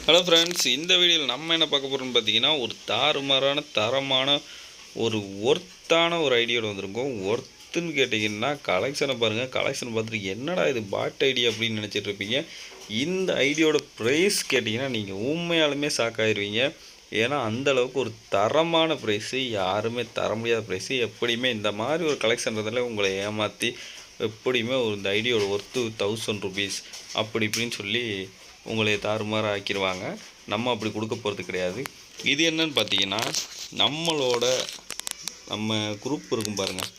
Hello friends, இந்த வீடியோவில் நம்ம என்ன பார்க்க போகிறோம்னு பார்த்தீங்கன்னா, ஒரு தாறுமாறான தரமான ஒரு ஒர்த்தான ஒரு ஐடியாவில் வந்திருக்கோம். ஒர்த்துன்னு கேட்டிங்கன்னா கலெக்ஷனை பாருங்கள். கலெக்ஷன் பார்த்துட்டு என்னடா இது பாட் ஐடியா அப்படின்னு நினச்சிட்டு இருப்பீங்க. இந்த ஐடியோட ப்ரைஸ் கேட்டிங்கன்னா நீங்கள் உண்மையாலுமே ஷாக் ஆகிடுவீங்க. ஏன்னா அந்தளவுக்கு ஒரு தரமான ப்ரைஸு, யாருமே தர முடியாத ப்ரைஸு. எப்படியுமே இந்த மாதிரி ஒரு கலெக்ஷன்றதில் உங்களை ஏமாற்றி எப்படியுமே இந்த ஐடியோட ஒர்த்து 1000 ருபீஸ் அப்படி இப்படின்னு சொல்லி உங்களை தாறுமாறு ஆக்கிடுவாங்க. நம்ம அப்படி கொடுக்க போகிறது கிடையாது. இது என்னன்னு பார்த்தீங்கன்னா, நம்ம குரூப் இருக்கும் பாருங்கள்,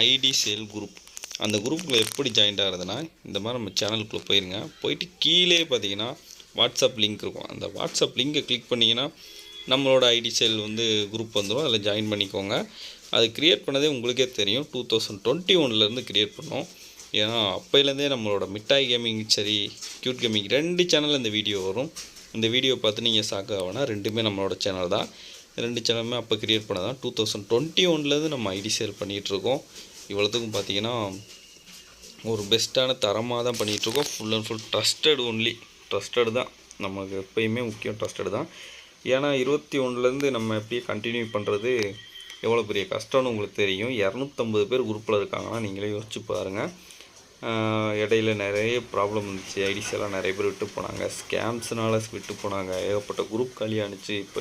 ஐடி சேல் குரூப். அந்த குரூப்பில் எப்படி ஜாயின்ட் ஆகிறதுனா, இந்த மாதிரி நம்ம சேனலுக்குள்ளே போயிருங்க. போயிட்டு கீழே பார்த்தீங்கன்னா வாட்ஸ்அப் லிங்க் இருக்கும். அந்த வாட்ஸ்அப் லிங்கை கிளிக் பண்ணிங்கன்னா நம்மளோட ஐடி சேல் குரூப் வந்துடும். அதில் ஜாயின் பண்ணிக்கோங்க. அது க்ரியேட் பண்ணதே உங்களுக்கே தெரியும். 2021 க்ரியேட் பண்ணோம். ஏன்னா அப்போலேருந்தே நம்மளோட மிட்டாய் கேமிங் சரி க்யூட் கேமிங் 2 சேனலில் இந்த வீடியோ வரும். இந்த வீடியோ பார்த்து நீங்கள் ஷாக் ஆகணும். 2மே நம்மளோட சேனல் தான். 2 சேனலுமே அப்போ க்ரியேட் பண்ண தான். 2021 நம்ம ஐடி சேல் பண்ணிகிட்ருக்கோம். இவ்வளோத்துக்கும் பார்த்தீங்கன்னா ஒரு பெஸ்ட்டான தரமாக தான் பண்ணிகிட்ருக்கோம். ஃபுல் அண்ட் ஃபுல் ட்ரஸ்டடு தான். நமக்கு எப்போயுமே முக்கியம் ட்ரஸ்டடு தான். ஏன்னா 21 நம்ம எப்படியே கண்டினியூ பண்ணுறது எவ்வளோ பெரிய கஷ்டம்னு உங்களுக்கு தெரியும். 250 பேர் குரூப்பில் இருக்காங்கன்னா நீங்களே யோசிச்சு பாருங்கள். இடையில நிறைய ப்ராப்ளம் இருந்துச்சு. ஐடிஸ் எல்லாம் நிறைய பேர் விட்டு போனாங்க. ஸ்கேம்ஸ்னால விட்டு போனாங்க. ஏகப்பட்ட குரூப் காலியானுச்சு. இப்போ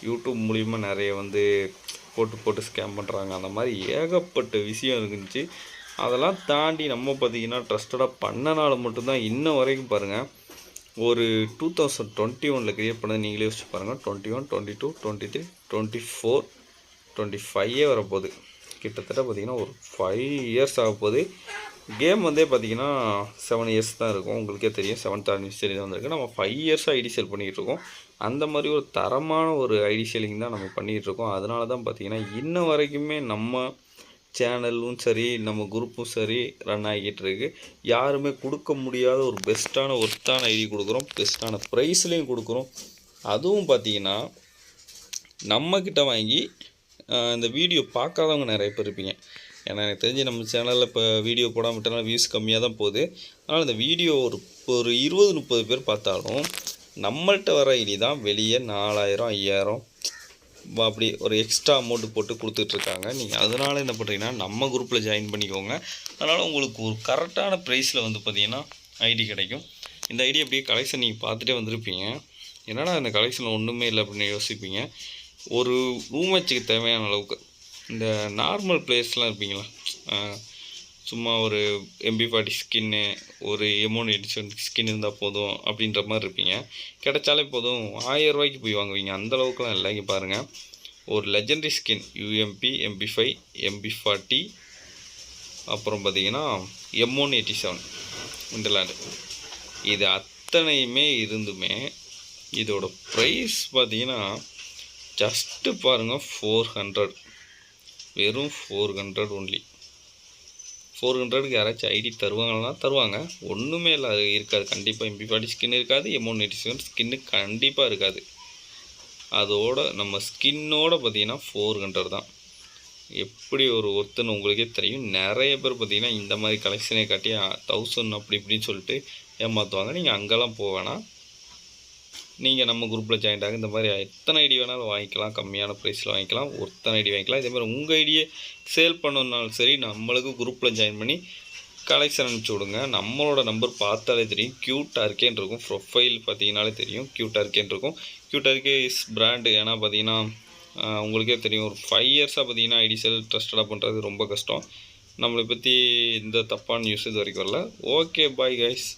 யூடியூப் மூலிமா நிறைய போட்டு ஸ்கேம் பண்ணுறாங்க. அந்த மாதிரி ஏகப்பட்ட விஷயம் இருந்துச்சு. அதெல்லாம் தாண்டி நம்ம பார்த்திங்கன்னா ட்ரஸ்டடாக பண்ணனால மட்டும்தான் இன்ன வரைக்கும் பாருங்கள் ஒரு 2021 க்ரியேட் பண்ணது நீங்களே யோசிச்சு பாருங்கள். 21, 22, 23, 24, 25 வரப்போகுது. கிட்டத்தட்ட பார்த்திங்கன்னா ஒரு 5 இயர்ஸ் ஆக போகுது. கேம் பார்த்திங்கன்னா 7 இயர்ஸ் தான் இருக்கும். உங்களுக்கே தெரியும். 7th anniversary தான் வந்திருக்கு. நம்ம 5 இயர்ஸாக ஐடி சேல் பண்ணிகிட்டு இருக்கோம். அந்த மாதிரி ஒரு தரமான ஒரு ஐடி சேலிங் தான் நம்ம பண்ணிகிட்டு இருக்கோம். அதனால தான் பார்த்திங்கன்னா இன்ன வரைக்குமே நம்ம சேனலும் சரி நம்ம குரூப்பும் சரி ரன் ஆகிட்டு இருக்கு. யாருமே கொடுக்க முடியாத ஒரு பெஸ்ட்டான ஒர்த்தான ஐடி கொடுக்குறோம். பெஸ்ட்டான ப்ரைஸ்லேயும் கொடுக்குறோம். அதுவும் பார்த்திங்கன்னா நம்மக்கிட்ட வாங்கி இந்த வீடியோ பார்க்காதவங்க நிறைய பேர் இருப்பீங்க. ஏன்னா எனக்கு தெரிஞ்சு நம்ம சேனலில் இப்போ வீடியோ போடாமல் விட்டனால வியூஸ் கம்மியாக தான் போகுது. அதனால் இந்த வீடியோ ஒரு 20-30 பேர் பார்த்தாலும் நம்மள்கிட்ட வர ஐடி தான் வெளியே 4000 5000 அப்படி ஒரு எக்ஸ்ட்ரா அமௌண்ட்டு போட்டு கொடுத்துட்ருக்காங்க. நீங்கள் அதனால் என்ன பண்ணுறீங்கன்னா நம்ம குரூப்பில் ஜாயின் பண்ணிக்கோங்க. அதனால் உங்களுக்கு ஒரு கரெக்டான ப்ரைஸில் பார்த்திங்கன்னா ஐடி கிடைக்கும். இந்த ஐடி அப்படியே கலெக்ஷன் நீங்கள் பார்த்துட்டே வந்திருப்பீங்க. என்னடா இந்த கலெக்ஷனில் ஒன்றுமே இல்லை அப்படின்னு யோசிப்பீங்க. ஒரு ரூம் மேட்சுக்கு தேவையான அளவுக்கு இந்த நார்மல் பிளேயர்ஸ்லாம் இருப்பீங்களா, சும்மா ஒரு MP40 ஸ்கின்னு ஒரு M1 எடிஷன் ஸ்கின் இருந்தால் போதும் அப்படின்ற மாதிரி இருப்பீங்க. கிடைச்சாலே போதும் 1000 ரூபாய்க்கு போய் வாங்குவீங்க. அந்தளவுக்குலாம் இல்லை. இங்கே பாருங்கள், ஒரு legendary skin UMP, MP5, MP40, அப்புறம் பார்த்திங்கன்னா M187 விண்டர்லேண்டு. இது அத்தனையுமே இருந்துமே இதோட ப்ரைஸ் பார்த்திங்கன்னா ஜஸ்ட்டு பாருங்கள் 400, வெறும் 400 ஒன்லி. 400க்கு யாராச்சும் ஐடி தருவாங்கன்னா தருவாங்க. ஒன்றுமே இல்லை, அது இருக்காது. கண்டிப்பாக MP40 ஸ்கின் இருக்காது. M187 ஸ்கின்னு கண்டிப்பாக இருக்காது. அதோட நம்ம ஸ்கின்னோட பார்த்திங்கன்னா 400 தான். எப்படி ஒரு ஒருத்தன்னு உங்களுக்கே தெரியும். நிறைய பேர் பார்த்திங்கன்னா இந்த மாதிரி கலெக்ஷனே காட்டி 1000 அப்படி இப்படின்னு சொல்லிட்டு ஏமாற்றுவாங்க. நீங்கள் அங்கெல்லாம் போக வேணாம். நீங்கள் நம்ம குரூப்பில் ஜாயின் ஆக இந்த மாதிரி எத்தனை ஐடி வேணாலும் வாங்கிக்கலாம். கம்மியான ப்ரைஸில் வாங்கிக்கலாம். ஒருத்தனை ஐடி வாங்கிக்கலாம். இதேமாதிரி உங்கள் ஐடியை சேல் பண்ணணுன்னாலும் சரி நம்மளுக்கு குரூப்பில் ஜாயின் பண்ணி கலெக்ஷன் அனுப்பிச்சி விடுங்க. நம்மளோட நம்பர் பார்த்தாலே தெரியும். க்யூட்டாக இருக்கேன்னு இருக்கும். ப்ரொஃபைல் பார்த்தீங்கன்னாலே தெரியும். க்யூட்டாக இருக்கேன்னு இருக்கும். க்யூட்டாக இருக்கே இஸ் பிராண்டு. ஏன்னா பார்த்தீங்கன்னா உங்களுக்கே தெரியும், ஒரு 5 இயர்ஸாக பார்த்தீங்கன்னா ஐடி சேல் ட்ரஸ்டடாக பண்ணுறது ரொம்ப கஷ்டம். நம்மளை பற்றி இந்த தப்பான நியூஸ் இது வரைக்கும் வரல. Okay, bye guys.